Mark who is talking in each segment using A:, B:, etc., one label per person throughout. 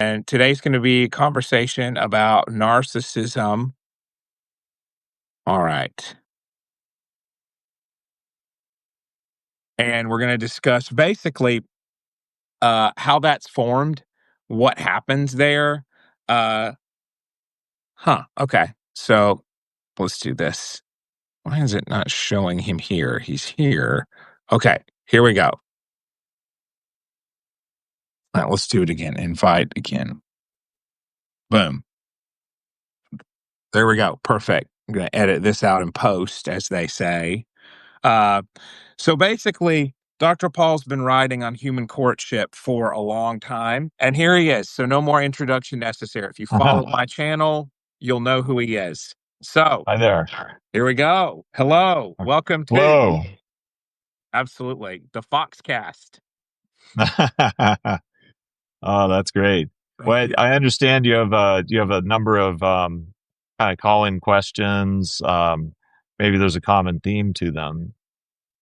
A: And today's going to be a conversation about narcissism. All right. And we're going to discuss basically how that's formed, what happens there. Uh, okay. So let's do this. Why is it not showing him here? He's here. Okay. Here we go. Let's do it again. Invite again. Boom. There we go. Perfect. I'm going to edit this out in post, as they say. Uh, so basically, Dr. Paul's been writing on human courtship for a long time, and here he is. So no more introduction necessary. If you follow my channel, you'll know who he is. So
B: Hi there.
A: here we go. Hello, welcome to
B: Hello.
A: absolutely the Foxcast.
B: Oh, that's great.
A: Thank
B: Well,
A: you.
B: I understand you have a number of kind of call-in questions. Maybe there's a common theme to them.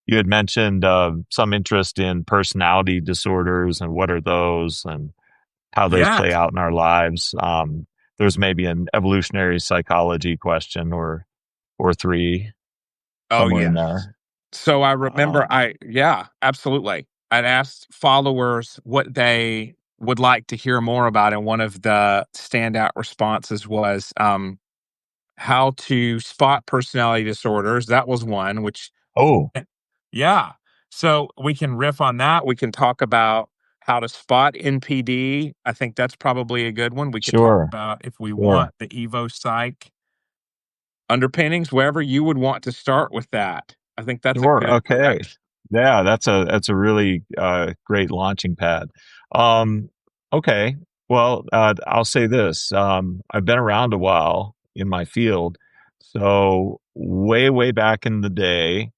B: You had mentioned some interest in personality disorders and what are those and how those
A: Yeah.
B: play out in our lives. There's maybe an evolutionary psychology question or three
A: Oh
B: somewhere
A: yeah.
B: in there.
A: So I remember
B: Um,
A: yeah, absolutely. I'd asked followers what they would like to hear more about, and one of the standout responses was how to spot personality disorders. That was one, which,
B: oh,
A: yeah. So we can riff on that. We can talk about how to spot NPD. I think that's probably a good one. We could talk
B: sure,
A: about, if we
B: sure.
A: want, the Evo Psych underpinnings, wherever you would want to start with that. I think that's a
B: Sure.
A: good
B: Okay.
A: direction.
B: Yeah, that's a really great launching pad. Um, okay. Well, I'll say this. I've been around a while in my field, so way back in the day,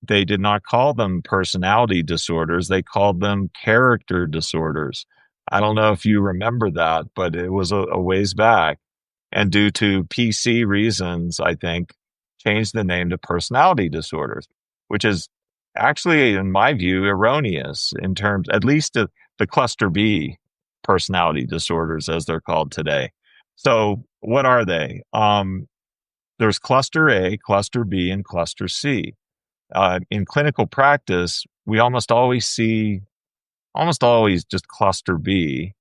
B: they did not call them personality disorders. They called them character disorders. I don't know if you remember that, but it was a ways back. And due to PC reasons, I think, changed the name to personality disorders, which is actually, in my view, erroneous in terms, at least the cluster B personality disorders, as they're called today. So, what are they? There's cluster A, cluster B, and cluster C. In clinical practice, we almost always just cluster B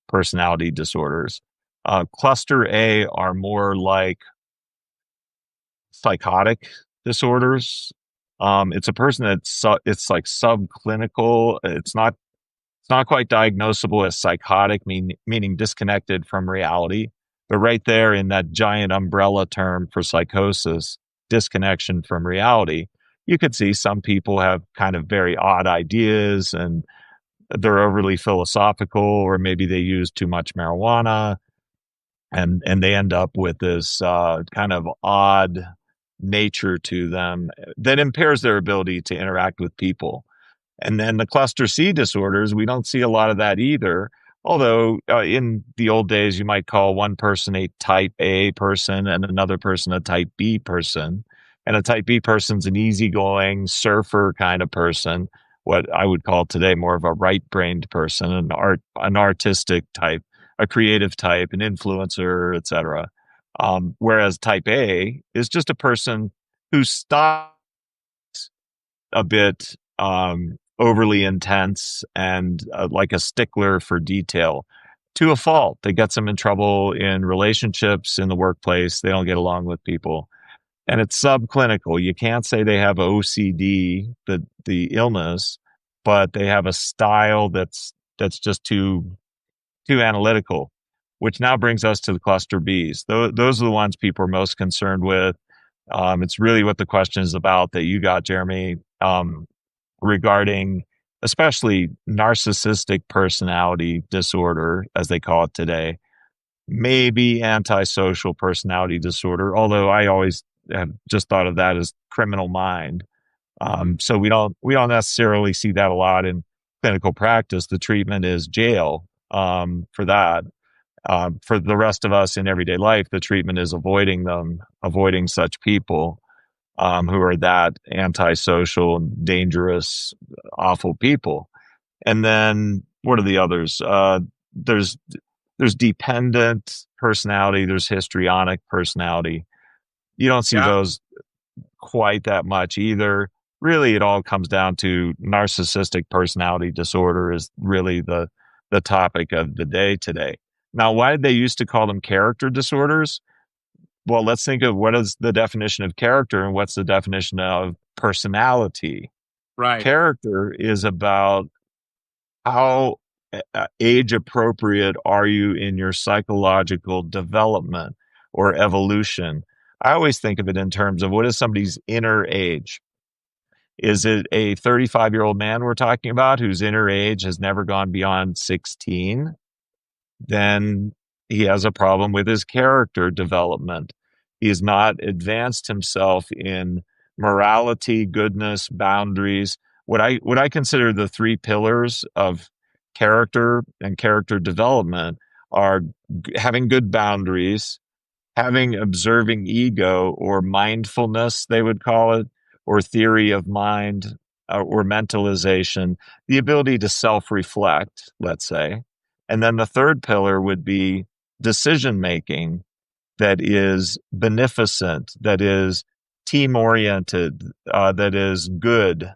B: personality disorders. Cluster A are more like psychotic disorders. It's a person it's like subclinical. It's not quite diagnosable as psychotic, meaning disconnected from reality. But right there in that giant umbrella term for psychosis, disconnection from reality, you could see some people have kind of very odd ideas and they're overly philosophical, or maybe they use too much marijuana and they end up with this kind of odd nature to them that impairs their ability to interact with people. And then the cluster C disorders, we don't see a lot of that either. Although in the old days, you might call one person a type A person and another person a type B person. And a type B person's an easygoing surfer kind of person, what I would call today more of a right-brained person, an artistic type, a creative type, an influencer, etc. Whereas type A is just a person whose style a bit overly intense and like a stickler for detail to a fault. That gets them in trouble in relationships, in the workplace. They don't get along with people. And it's subclinical. You can't say they have OCD, the illness, but they have a style that's just too analytical, which now brings us to the cluster Bs. Those are the ones people are most concerned with. It's really what the question is about that you got, Jeremy, regarding especially narcissistic personality disorder, as they call it today, maybe antisocial personality disorder, although I always have just thought of that as criminal mind. So we don't necessarily see that a lot in clinical practice. The treatment is jail for that. For the rest of us in everyday life, the treatment is avoiding such people who are that antisocial, dangerous, awful people. And then what are the others? There's There's dependent personality, there's histrionic personality. You don't see
A: Yeah.
B: those quite that much either. Really, it all comes down to narcissistic personality disorder is really the topic of the day today. Now, why did they used to call them character disorders? Well, let's think of what is the definition of character and what's the definition of personality.
A: Right.
B: Character is about how age appropriate are you in your psychological development or evolution. I always think of it in terms of what is somebody's inner age. Is it a 35-year-old man we're talking about whose inner age has never gone beyond 16? Then he has a problem with his character development. He has not advanced himself in morality, goodness, boundaries. What I consider the three pillars of character and character development are having good boundaries, having observing ego or mindfulness, they would call it, or theory of mind or mentalization, the ability to self reflect, let's say. And then the third pillar would be decision making that is beneficent, that is team oriented, that is good.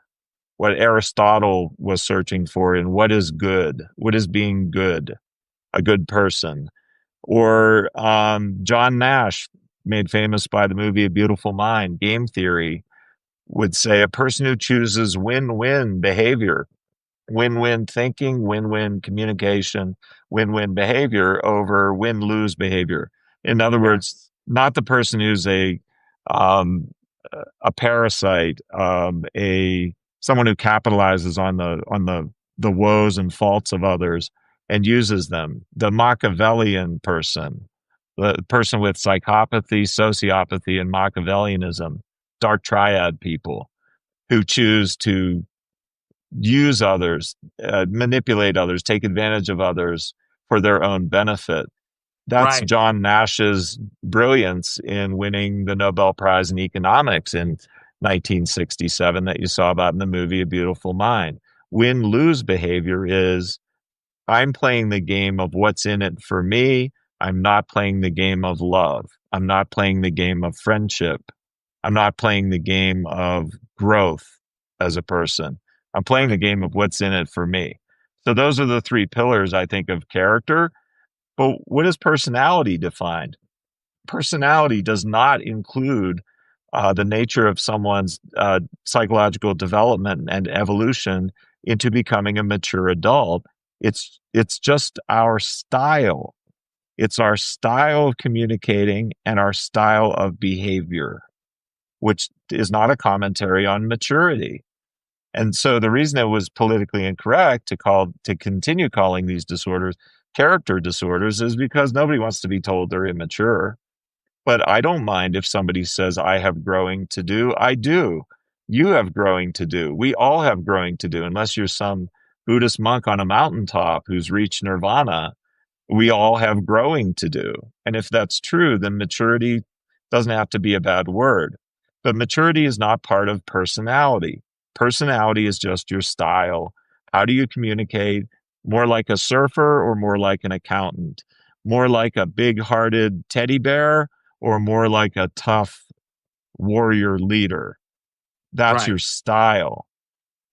B: What Aristotle was searching for in what is good, what is being good, a good person, or John Nash, made famous by the movie A Beautiful Mind, game theory, would say a person who chooses win-win behavior, win-win thinking, win-win communication, win-win behavior over win-lose behavior. In other
A: Yes.
B: words, not the person who's um, a parasite, a someone who capitalizes on the woes and faults of others and uses them. The Machiavellian person, the person with psychopathy, sociopathy, and Machiavellianism, dark triad people who choose to use others, manipulate others, take advantage of others for their own benefit. That's
A: Right.
B: John Nash's brilliance in winning the Nobel Prize in economics in 1967 that you saw about in the movie A Beautiful Mind. Win lose behavior is I'm playing the game of what's in it for me. I'm not playing the game of love. I'm not playing the game of friendship. I'm not playing the game of growth as a person. I'm playing the
A: Right.
B: game of what's in it for me. So those are the three pillars, I think, of character. But what is personality defined? Personality does not include the nature of someone's psychological development and evolution into becoming a mature adult. It's just our style. It's our style of communicating and our style of behavior, which is not a commentary on maturity. And so the reason it was politically incorrect to continue calling these disorders character disorders is because nobody wants to be told they're immature. But I don't mind if somebody says I have growing to do. I do. You have growing to do. We all have growing to do, unless you're some Buddhist monk on a mountaintop who's reached nirvana. We all have growing to do. And if that's true, then maturity doesn't have to be a bad word. But maturity is not part of personality. Personality is just your style. How do you communicate? More like a surfer or more like an accountant? More like a big hearted teddy bear or more like a tough warrior leader? That's
A: Right.
B: your style.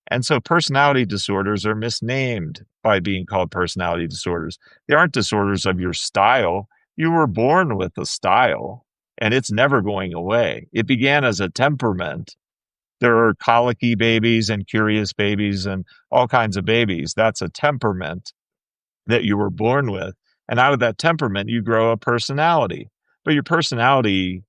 B: And so personality disorders are misnamed by being called personality disorders. They aren't disorders of your style. You were born with a style and it's never going away. It began as a temperament. There are colicky babies and curious babies and all kinds of babies. That's a temperament that you were born with. And out of that temperament, you grow a personality. But your personality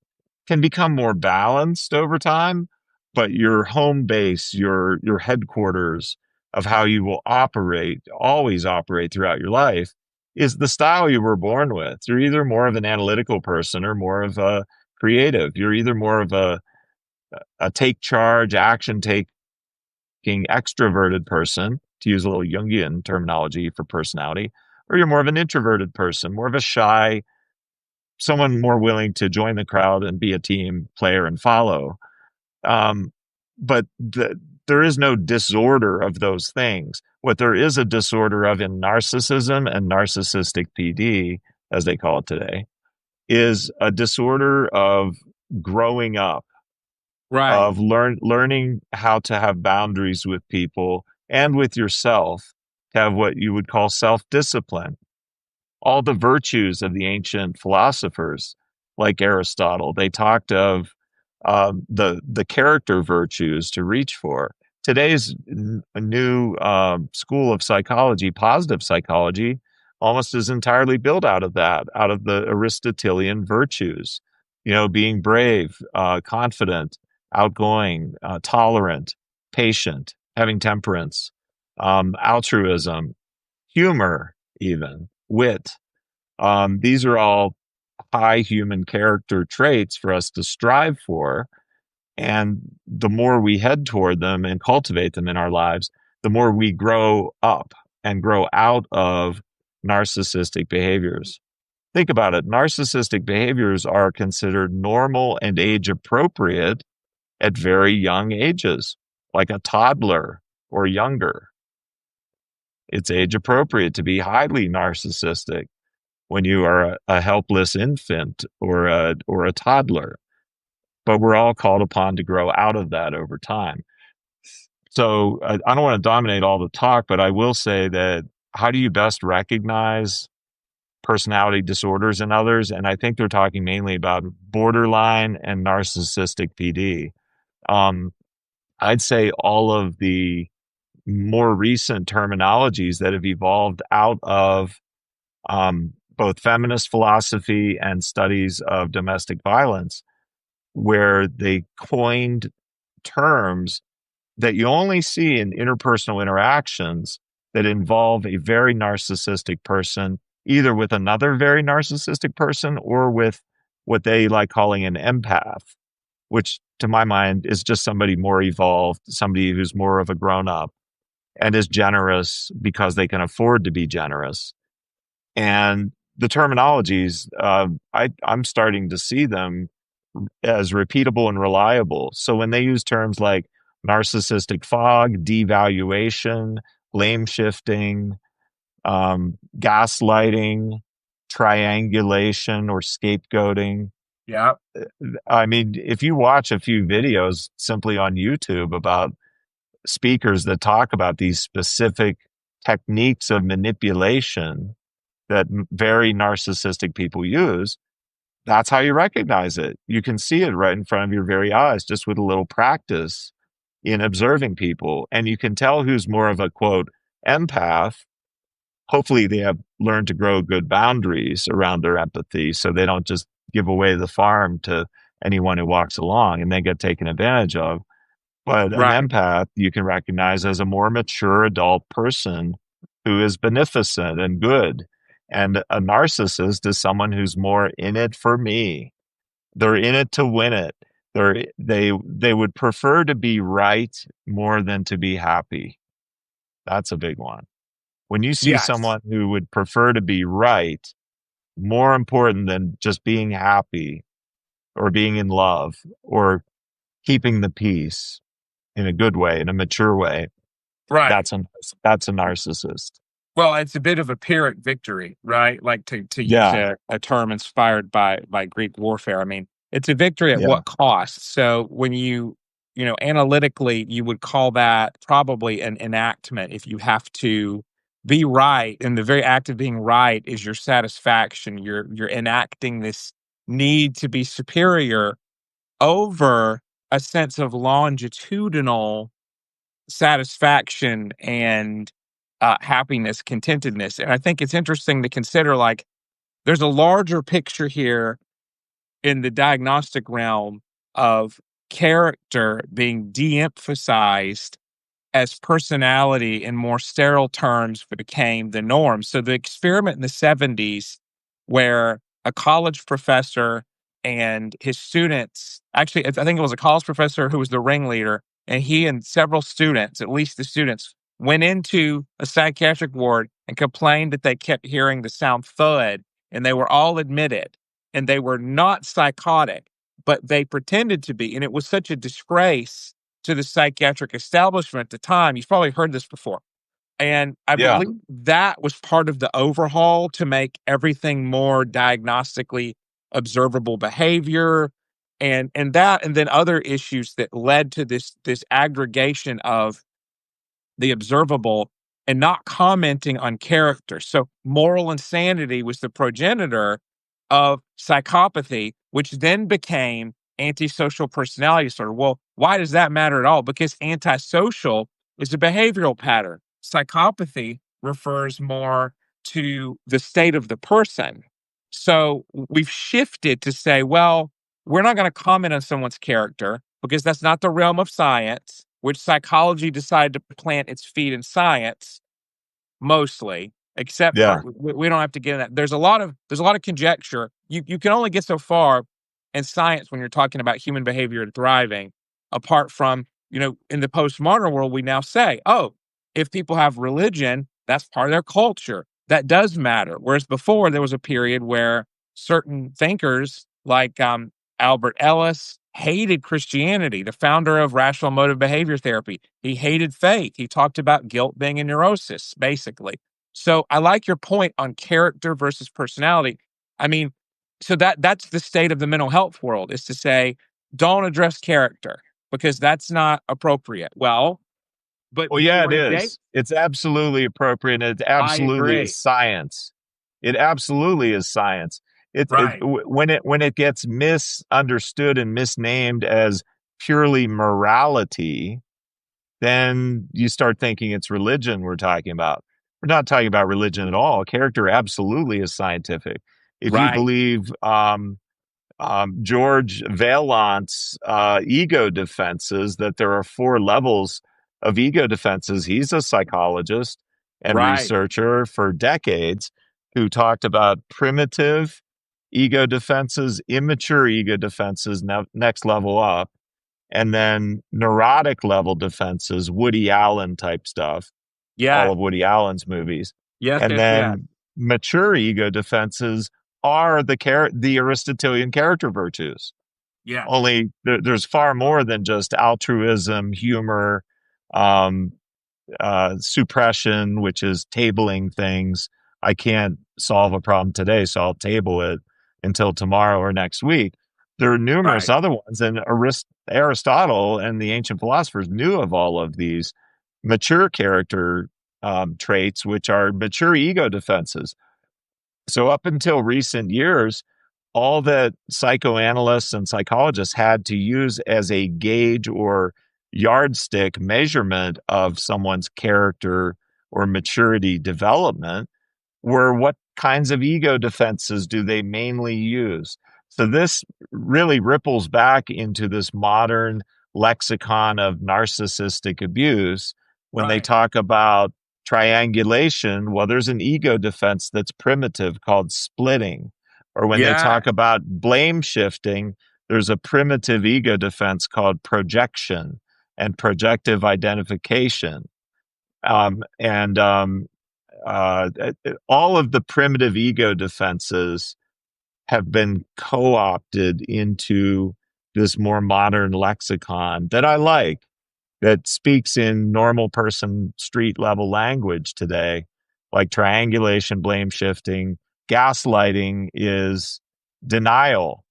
B: can become more balanced over time, but your home base, your headquarters of how you will operate, always operate throughout your life, is the style you were born with. You're either more of an analytical person or more of a creative. You're either more of a take charge, action taking, extroverted person, to use a little Jungian terminology for personality, or you're more of an introverted person, more of a shy, someone more willing to join the crowd and be a team player and follow. Um, but there is no disorder of those things. What there is a disorder of in narcissism and narcissistic PD, as they call it today, is a disorder of growing up,
A: Right.
B: of learning how to have boundaries with people and with yourself, to have what you would call self-discipline. All the virtues of the ancient philosophers, like Aristotle, they talked of the character virtues to reach for. Today's new school of psychology, positive psychology, almost is entirely built out of that, out of the Aristotelian virtues. You know, being brave, confident, outgoing, tolerant, patient, having temperance, altruism, humor, even wit. These are all high human character traits for us to strive for. And the more we head toward them and cultivate them in our lives, the more we grow up and grow out of narcissistic behaviors. Think about it. Narcissistic behaviors are considered normal and age appropriate at very young ages, like a toddler or younger. It's age appropriate to be highly narcissistic when you are a helpless infant or a toddler. But we're all called upon to grow out of that over time. So I don't want to dominate all the talk, but I will say that how do you best recognize personality disorders in others? And I think they're talking mainly about borderline and narcissistic PD. Um, I'd say all of the more recent terminologies that have evolved out of both feminist philosophy and studies of domestic violence, where they coined terms that you only see in interpersonal interactions that involve a very narcissistic person, either with another very narcissistic person or with what they like calling an empath, which to my mind is just somebody more evolved, somebody who's more of a grown up and is generous because they can afford to be generous. And the terminologies, I'm starting to see them as repeatable and reliable. So when they use terms like narcissistic fog, devaluation, blame shifting, gaslighting, triangulation, or scapegoating,
A: Yeah.
B: I mean, if you watch a few videos simply on YouTube about speakers that talk about these specific techniques of manipulation that very narcissistic people use, that's how you recognize it. You can see it right in front of your very eyes just with a little practice in observing people. And you can tell who's more of a quote empath. Hopefully, they have learned to grow good boundaries around their empathy so they don't just give away the farm to anyone who walks along and they get taken advantage of. But an
A: Right.
B: empath you can recognize as a more mature adult person who is beneficent and good. And a narcissist is someone who's more in it for me. They're in it to win it. They would prefer to be right more than to be happy. That's a big one. When you see
A: Yes.
B: someone who would prefer to be right, more important than just being happy or being in love or keeping the peace in a good way, in a mature way,
A: Right.
B: that's a that's a narcissist.
A: Well, it's a bit of a Pyrrhic victory, right? Like to use
B: Yeah,
A: a term inspired by Greek warfare. I mean, it's a victory at
B: yeah,
A: what cost? So when analytically, you would call that probably an enactment if you have to be right. And the very act of being right is your satisfaction. You're enacting this need to be superior over a sense of longitudinal satisfaction and happiness, contentedness. And I think it's interesting to consider like there's a larger picture here in the diagnostic realm of character being de emphasized as personality in more sterile terms became the norm. So the experiment in the 70s where a college professor and his students, actually, I think it was a college professor who was the ringleader, and he and several students, at least the students, went into a psychiatric ward and complained that they kept hearing the sound thud, and they were all admitted, and they were not psychotic, but they pretended to be. And it was such a disgrace to the psychiatric establishment at the time. You've probably heard this before. And I
B: Yeah.
A: believe that was part of the overhaul to make everything more diagnostically observable behavior, and then other issues that led to this aggregation of the observable and not commenting on character. So moral insanity was the progenitor of psychopathy, which then became antisocial personality disorder. Well, why does that matter at all? Because antisocial is a behavioral pattern. Psychopathy refers more to the state of the person. So we've shifted to say, well, we're not going to comment on someone's character because that's not the realm of science, which psychology decided to plant its feet in science mostly, except for
B: Yeah.
A: we don't have to get in that. There's a lot of conjecture. You can only get so far in science when you're talking about human behavior and thriving, apart from, in the postmodern world, we now say, oh, if people have religion, that's part of their culture. That does matter. Whereas before there was a period where certain thinkers like Albert Ellis hated Christianity, the founder of rational motive behavior therapy. He hated faith. He talked about guilt being a neurosis, basically. So I like your point on character versus personality. I mean, so that's the state of the mental health world, is to say, don't address character because that's not appropriate. Well, but
B: Well,
A: if you
B: yeah,
A: were
B: it
A: to date,
B: is. It's absolutely appropriate. And it
A: I
B: absolutely is
A: agree.
B: science. It absolutely is science.
A: Right.
B: When it gets misunderstood and misnamed as purely morality, then you start thinking it's religion we're talking about. We're not talking about religion at all. Character absolutely is scientific. If you
A: Right.
B: believe George Valent's ego defenses, that there are four levels of ego defenses. He's a psychologist and
A: Right.
B: researcher for decades who talked about primitive ego defenses, immature ego defenses, next level up, and then neurotic level defenses, Woody Allen type stuff, all
A: Yeah.
B: of Woody Allen's movies.
A: Yes.
B: And
A: Yes. Yes.
B: then mature ego defenses are the Aristotelian character virtues.
A: Yes.
B: Only there's far more than just altruism, humor, um, suppression, which is tabling things. I can't solve a problem today, so I'll table it until tomorrow or next week. There are numerous
A: Right.
B: other ones, and Aristotle and the ancient philosophers knew of all of these mature character traits, which are mature ego defenses. So, up until recent years, all that psychoanalysts and psychologists had to use as a gauge or yardstick measurement of someone's character or maturity development were what kinds of ego defenses do they mainly use. So this really ripples back into this modern lexicon of narcissistic abuse. When they
A: Right.
B: talk about triangulation, well, there's an ego defense that's primitive called splitting. Or when they
A: Yeah.
B: talk about blame shifting, there's a primitive ego defense called projection and projective identification. And all of the primitive ego defenses have been co-opted into this more modern lexicon that I like, that speaks in normal person street level language today, like triangulation, blame shifting. Gaslighting is denial,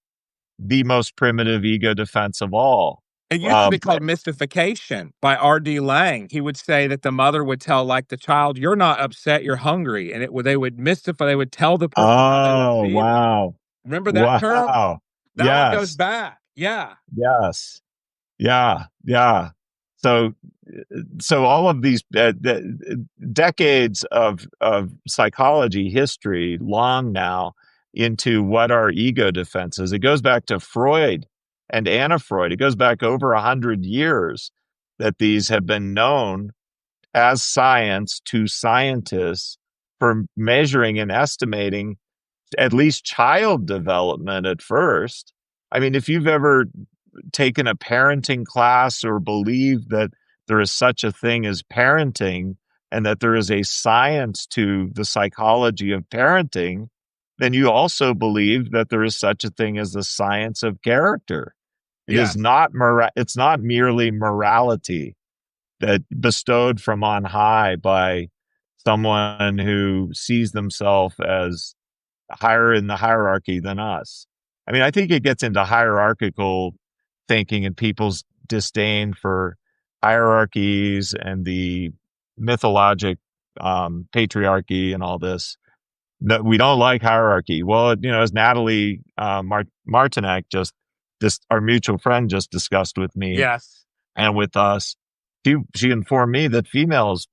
B: the most primitive ego defense of all.
A: It used to be
B: Um,
A: called mystification by R.D. Laing. He would say that the mother would tell, like, the child, "You're not upset, you're hungry," and they would mystify. They would tell the person how they were
B: oh,
A: feeling.
B: wow.
A: Remember that term?
B: Wow.
A: That one goes
B: Yes.
A: back. Yeah.
B: Yes. Yeah, yeah. So, so all of these decades of psychology history, long now, into what are ego defenses. It goes back to Freud and Anna Freud. It goes back over 100 years that these have been known as science to scientists for measuring and estimating at least child development at first. I mean, if you've ever taken a parenting class or believe that there is such a thing as parenting and that there is a science to the psychology of parenting, then you also believe that there is such a thing as the science of character. It is
A: Yes.
B: not it's not merely morality that bestowed from on high by someone who sees themselves as higher in the hierarchy than us. I mean, I think it gets into hierarchical thinking and people's disdain for hierarchies and the mythologic patriarchy and all this. That we don't like hierarchy. Well, as Natalie Martinek just our mutual friend just discussed with me
A: Yes.
B: and with us, she informed me that females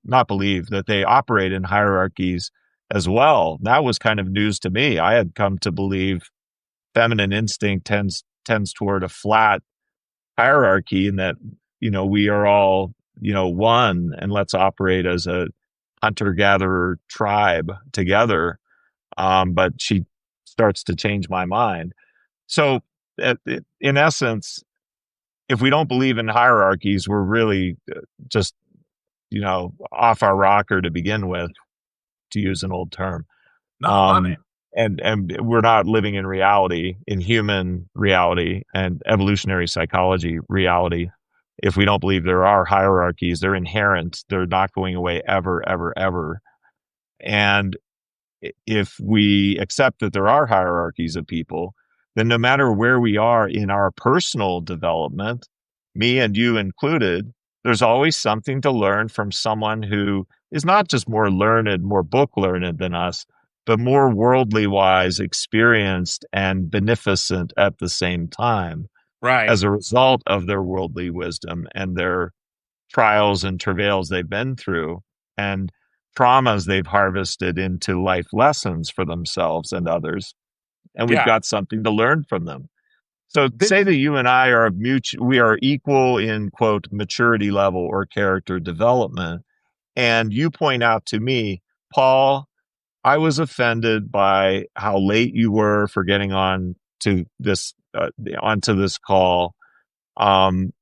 B: not believe that they operate in hierarchies as well. That was kind of news to me. I had come to believe feminine instinct tends toward a flat hierarchy, and that we are all one, and let's operate as a hunter gatherer tribe together. But she starts to change my mind. So, in essence, if we don't believe in hierarchies, we're really just, off our rocker to begin with, to use an old term.
A: No, I love it.
B: Um, and we're not living in reality, in human reality and evolutionary psychology reality. If we don't believe there are hierarchies, they're inherent. They're not going away ever, ever, ever. And if we accept that there are hierarchies of people, then no matter where we are in our personal development, me and you included, there's always something to learn from someone who is not just more learned, more book learned than us, but more worldly wise, experienced, and beneficent at the same time
A: Right.
B: as a result of their worldly wisdom and their trials and travails they've been through and traumas they've harvested into life lessons for themselves and others. And we've
A: Yeah.
B: got something to learn from them. So
A: This,
B: say that you and I are we are equal in quote maturity level or character development. And you point out to me, Paul, I was offended by how late you were for getting to this onto this call. Um,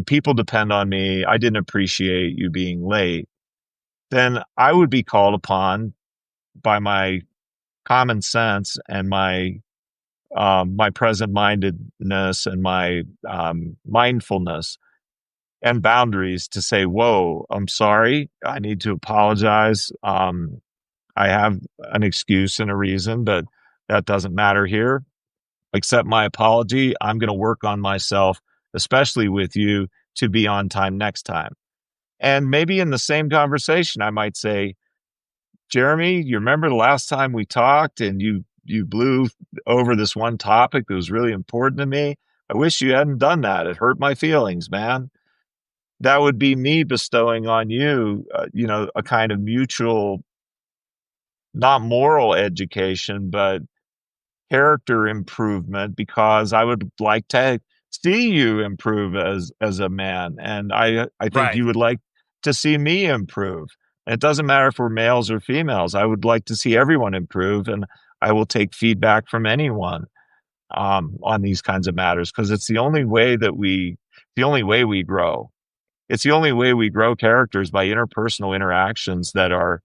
B: People depend on me. I didn't appreciate you being late. Then I would be called upon by my common sense and my present mindedness and my mindfulness and boundaries to say, "Whoa, I'm sorry. I need to apologize. I have an excuse and a reason, but that doesn't matter here. Accept my apology. I'm going to work on myself, especially with you, to be on time next time." And maybe in the same conversation, I might say, "Jeremy, you remember the last time we talked and you blew over this one topic that was really important to me? I wish you hadn't done that. It hurt my feelings, man." That would be me bestowing on you, a kind of mutual, not moral education, but character improvement, because I would like to see you improve as a man, and I think
A: right.
B: you would like to see me improve. And it doesn't matter if we're males or females. I would like to see everyone improve, and I will take feedback from anyone on these kinds of matters, because it's the only way we grow. It's the only way we grow characters, by interpersonal interactions that are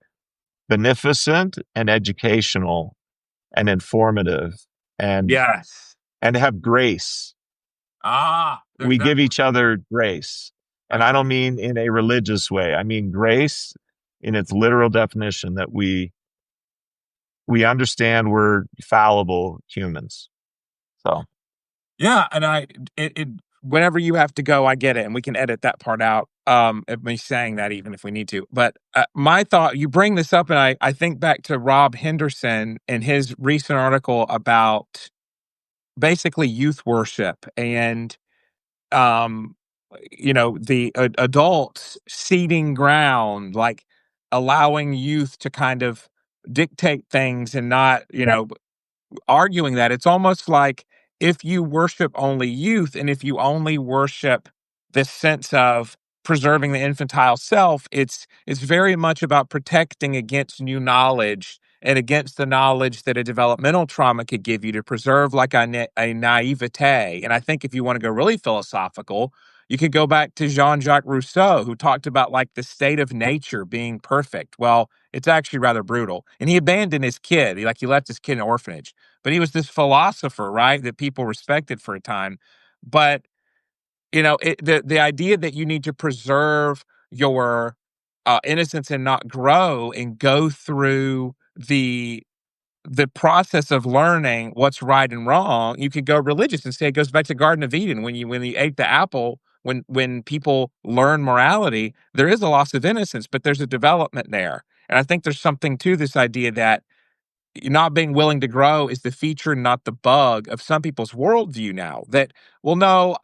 B: beneficent and educational and informative and
A: Yes.
B: have grace.
A: There's
B: We
A: that
B: give
A: word.
B: each other grace. And I don't
A: Agreed.
B: mean in a religious way. I mean grace in its literal definition, that we understand we're fallible humans. So,
A: Yeah, and whenever you have to go, I get it, and we can edit that part out. Of me saying that, even if we need to. But my thought, you bring this up, and I think back to Rob Henderson and his recent article about basically youth worship and um the adults ceding ground, like allowing youth to kind of dictate things and not arguing that. It's almost like if you worship only youth and if you only worship this sense of preserving the infantile self, it's very much about protecting against new knowledge and against the knowledge that a developmental trauma could give you, to preserve like a naivete. And I think if you want to go really philosophical, you could go back to Jean-Jacques Rousseau, who talked about like the state of nature being perfect. Well, it's actually rather brutal. And he abandoned his kid. He left his kid in an orphanage, but he was this philosopher, right, that people respected for a time. But the idea that you need to preserve your innocence and not grow and go through the process of learning what's right and wrong. You could go religious and say it goes back to Garden of Eden when you ate the apple. When people learn morality, there is a loss of innocence, but there's a development there. And I think there's something to this idea that not being willing to grow is the feature, not the bug of some people's worldview now. That, well, no,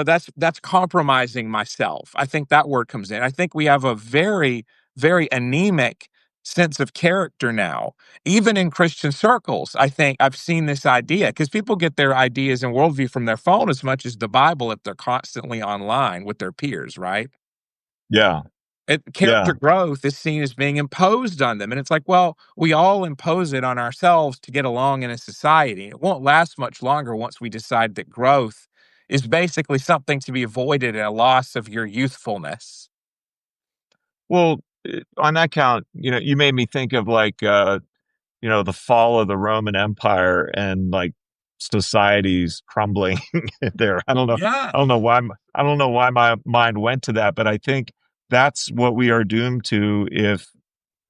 A: that's compromising myself. I think that word comes in. I think we have a very, very anemic sense of character now, even in Christian circles. I think I've seen this idea because people get their ideas and worldview from their phone as much as the Bible if they're constantly online with their peers, right?
B: Yeah.
A: Character
B: Yeah.
A: growth is seen as being imposed on them. And it's like, well, we all impose it on ourselves to get along in a society. It won't last much longer once we decide that growth is basically something to be avoided and a loss of your youthfulness.
B: Well, on that count, you made me think of like, the fall of the Roman Empire and like societies crumbling there. I don't know. I don't
A: Yes.
B: know why. I don't know why my mind went to that, but I think that's what we are doomed to if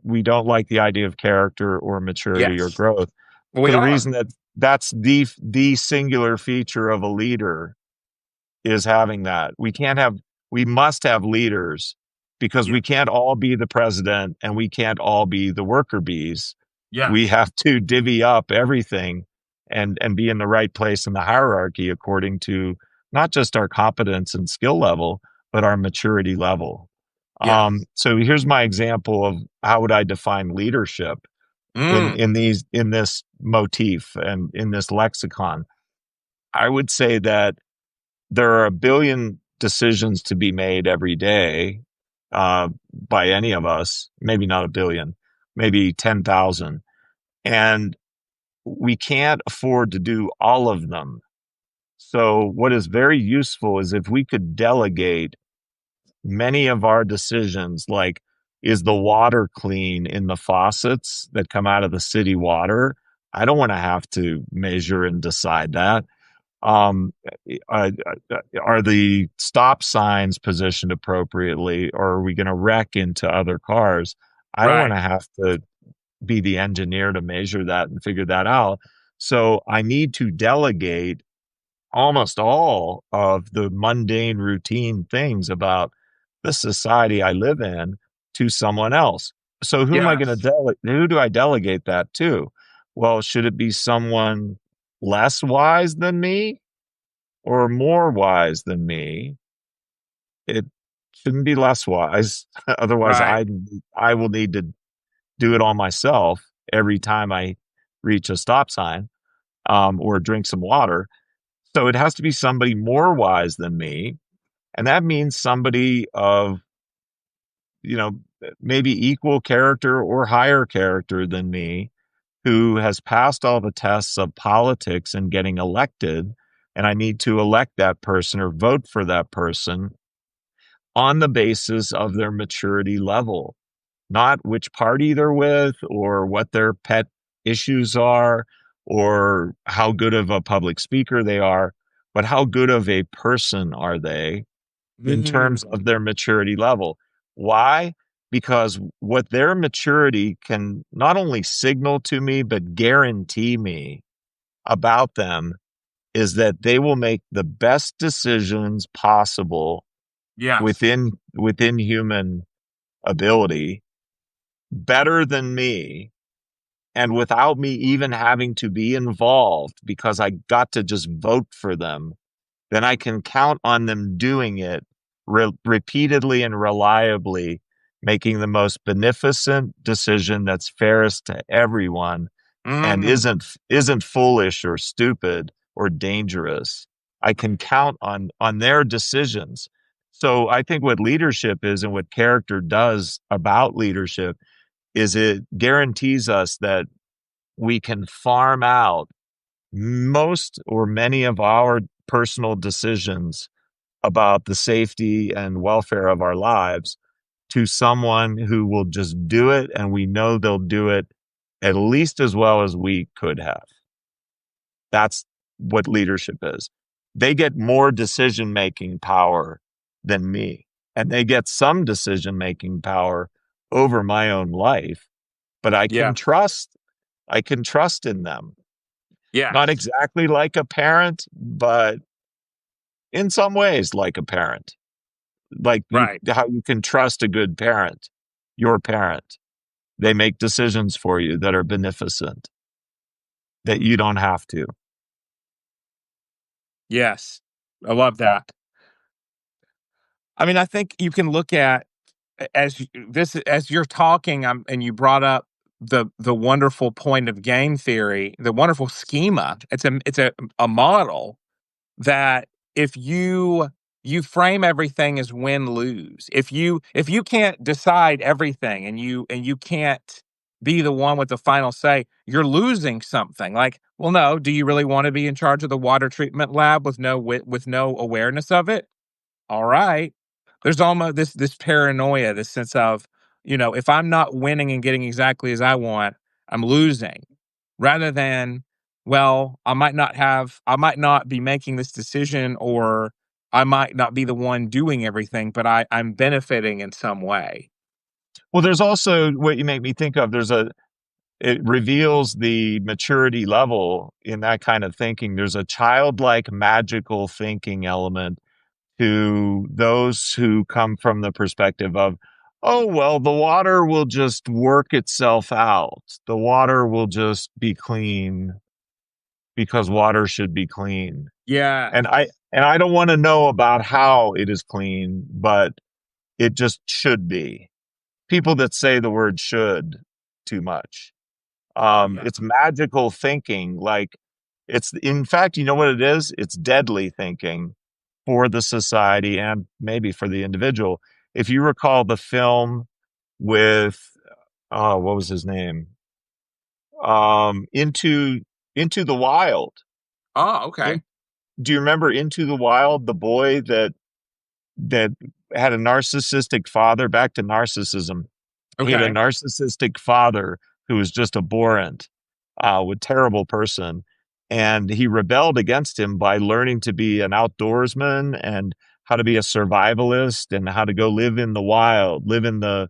B: we don't like the idea of character or maturity or
A: Yes.
B: growth. For
A: We
B: the
A: are.
B: reason that that's the singular feature of a leader is having that. We must have leaders because
A: Yeah.
B: we can't all be the president and we can't all be the worker bees. We
A: Yes.
B: have to divvy up everything and be in the right place in the hierarchy according to not just our competence and skill level, but our maturity level.
A: Yes.
B: So here's my example of how would I define leadership
A: Mm.
B: in this motif and in this lexicon. I would say that there are a billion decisions to be made every day by any of us, maybe not a billion, maybe 10,000. And we can't afford to do all of them. So, what is very useful is if we could delegate many of our decisions, like is the water clean in the faucets that come out of the city water? I don't want to have to measure and decide that. Um, are the stop signs positioned appropriately, or are we going to wreck into other cars? I don't want
A: Right.
B: to have to be the engineer to measure that and figure that out. So I need to delegate almost all of the mundane routine things about the society I live in to someone else. So who am I going to
A: Yes.
B: delegate? Who do I delegate that to? Well, should it be someone less wise than me or more wise than me? It shouldn't be less wise. Otherwise,
A: Right.
B: I will need to do it all myself every time I reach a stop sign or drink some water. So it has to be somebody more wise than me. And that means somebody of, you know, maybe equal character or higher character than me who has passed all the tests of politics and getting elected. And I need to elect that person or vote for that person on the basis of their maturity level, not which party they're with or what their pet issues are or how good of a public speaker they are, but how good of a person are they in terms
A: Mm.
B: of their maturity level. Why? Because what their maturity can not only signal to me, but guarantee me about them is that they will make the best decisions possible
A: Yes.
B: within human ability, better than me, and without me even having to be involved because I got to just vote for them, then I can count on them doing it repeatedly and reliably, making the most beneficent decision that's fairest to everyone and
A: Mm.
B: isn't foolish or stupid or dangerous. I can count on their decisions. So I think what leadership is and what character does about leadership is it guarantees us that we can farm out most or many of our personal decisions about the safety and welfare of our lives to someone who will just do it, and we know they'll do it at least as well as we could have. That's what leadership is. They get more decision making power than me, and they get some decision making power over my own life, but
A: Yeah.
B: I can trust in them. Not
A: Yes.
B: exactly like a parent, but in some ways like a parent. Like
A: Right.
B: how you can trust a good parent, your parent. They make decisions for you that are beneficent, that you don't have to.
A: Yes. I love that. I mean, I think you can look at as you're talking, and you brought up the wonderful point of game theory, the wonderful schema. It's a model that if you frame everything as win lose. If you can't decide everything, and you can't be the one with the final say, you're losing something. Like, well, no, do you really want to be in charge of the water treatment lab with no awareness of it? All right. There's almost this paranoia, this sense of, if I'm not winning and getting exactly as I want, I'm losing. Rather than, well, I might not be making this decision, or I might not be the one doing everything, but I'm benefiting in some way.
B: Well, there's also what you make me think of. It reveals the maturity level in that kind of thinking. There's a childlike magical thinking element to those who come from the perspective of, oh, well, the water will just work itself out. The water will just be clean because water should be clean.
A: Yeah.
B: And I don't want to know about how it is clean, but it just should be. People that say the word should too much.
A: Yeah.
B: It's magical thinking. Like it's, in fact, you know what it is? It's deadly thinking for the society and maybe for the individual. If you recall the film with, what was his name? Into the Wild.
A: Oh,
B: In,
A: okay.
B: do you remember Into the Wild? The boy that had a narcissistic father. Back to narcissism. He had a
A: Okay.
B: narcissistic father who was just abhorrent, with terrible person, and he rebelled against him by learning to be an outdoorsman and how to be a survivalist and how to go live in the wild, live in the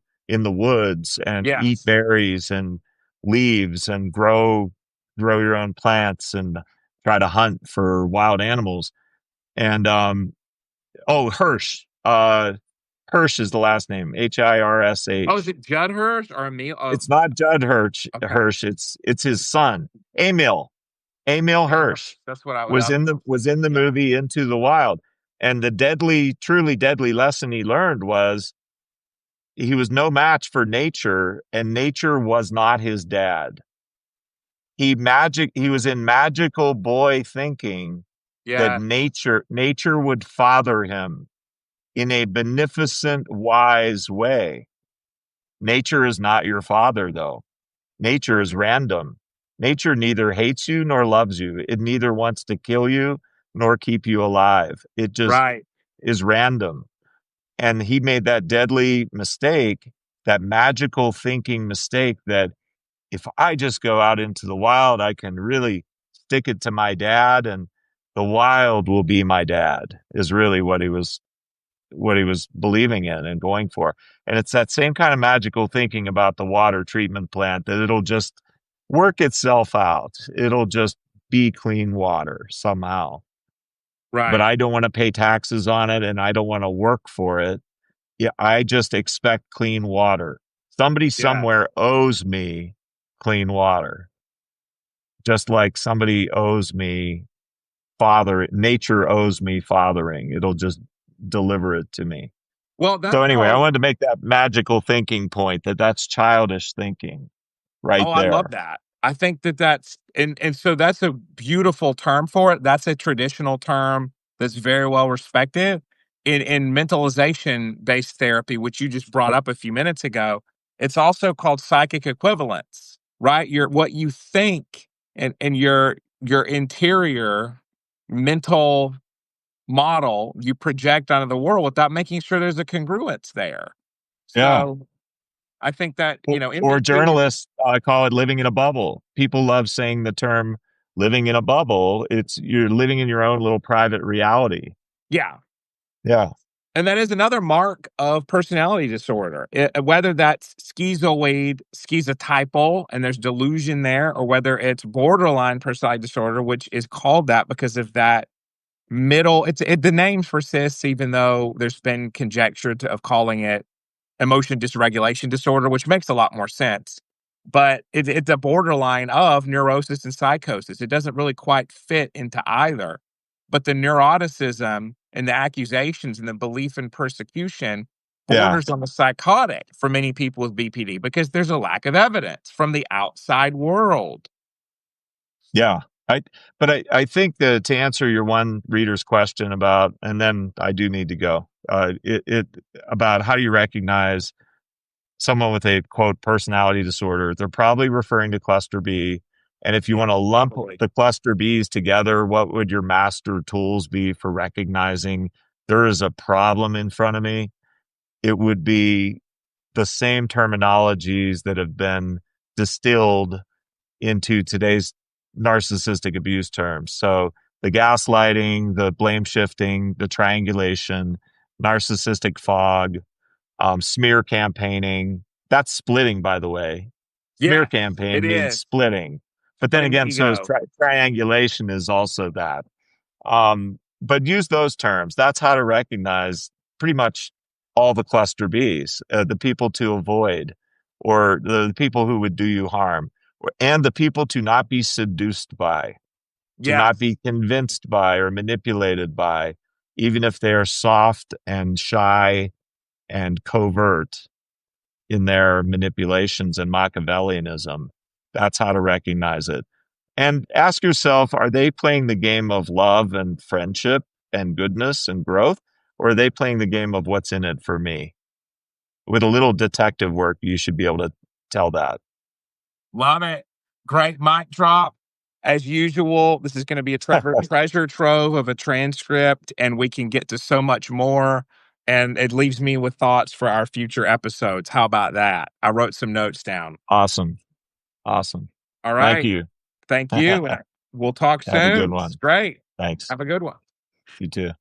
B: woods and eat
A: Yes.
B: berries and leaves and grow your own plants and try to hunt for wild animals. And oh, Hirsch is the last name.
A: Oh, is
B: Hirsch.
A: it Judd Hirsch or Emil? Oh,
B: It's not Judd Hirsch.
A: okay.
B: It's his son, Emil. Emil
A: Emil Hirsch.
B: Hirsch
A: That's what I would.
B: was in the
A: Yeah.
B: movie Into the Wild, and the truly deadly lesson he learned was he was no match for nature, and nature was not his dad. He was in magical boy thinking that
A: Yeah.
B: nature would father him in a beneficent, wise way. Nature is not your father, though. Nature is random. Nature neither hates you nor loves you. It neither wants to kill you nor keep you alive. It just
A: Right.
B: is random. And he made that deadly mistake, that magical thinking mistake that if I just go out into the wild, I can really stick it to my dad and the wild will be my dad, is really what he was believing in and going for. And it's that same kind of magical thinking about the water treatment plant that it'll just work itself out. It'll just be clean water somehow. But
A: Right.
B: I don't want to pay taxes on it and I don't want to work for it. Yeah, I just expect clean water. Somebody
A: Yeah.
B: somewhere owes me clean water, just like somebody owes me nature owes me fathering. It'll just deliver it to me.
A: Well,
B: So
A: that's
B: anyway, I
A: called.
B: wanted to make that magical thinking point that that's childish thinking right
A: Oh, I love
B: there.
A: that. I think that's and so that's a beautiful term for it. That's a traditional term that's very well respected in mentalization based therapy, which you just brought up a few minutes ago. It's also called psychic equivalence, right? Your what you think, and your interior mental model you project onto the world without making sure there's a congruence there.
B: Yeah.
A: So I think that,
B: Or
A: empathy.
B: journalists call it living in a bubble. People love saying the term living in a bubble. It's you're living in your own little private reality.
A: Yeah.
B: Yeah.
A: And that is another mark of personality disorder. Whether that's schizoid, schizotypal, and there's delusion there, or whether it's borderline personality disorder, which is called that because of that middle. The name persists, even though there's been conjecture of calling it emotion dysregulation disorder, which makes a lot more sense. But it's a borderline of neurosis and psychosis. It doesn't really quite fit into either. But the neuroticism and the accusations and the belief in persecution
B: Yeah.
A: borders on the psychotic for many people with BPD because there's a lack of evidence from the outside world.
B: Yeah. I but I think that to answer your one reader's question about, and then I do need to go. It about how do you recognize someone with a quote personality disorder? They're probably referring to cluster B. And if you want to lump
A: Probably.
B: the cluster Bs together, what would your master tools be for recognizing there is a problem in front of me? It would be the same terminologies that have been distilled into today's narcissistic abuse terms. So the gaslighting, the blame shifting, the triangulation, narcissistic fog, smear campaigning. That's splitting, by the way. Smear
A: Yes, it
B: campaign means
A: is.
B: splitting. But then
A: Splitting the
B: again, so is
A: ego.
B: triangulation is also that. But use those terms. That's how to recognize pretty much all the cluster Bs, the people to avoid, or the people who would do you harm, and the people to not be seduced by, to not
A: Yes.
B: be convinced by or manipulated by, even if they are soft and shy and covert in their manipulations and Machiavellianism. That's how to recognize it. And ask yourself, are they playing the game of love and friendship and goodness and growth? Or are they playing the game of what's in it for me? With a little detective work, you should be able to tell that.
A: Love it. Great mic drop. As usual, this is going to be a treasure trove of a transcript, and we can get to so much more. And it leaves me with thoughts for our future episodes. How about that? I wrote some notes down.
B: Awesome. Awesome.
A: All
B: Thank
A: right.
B: you.
A: Thank
B: Have
A: you. And we'll talk
B: a good
A: soon.
B: one.
A: Great.
B: Thanks.
A: Have a good one.
B: You too.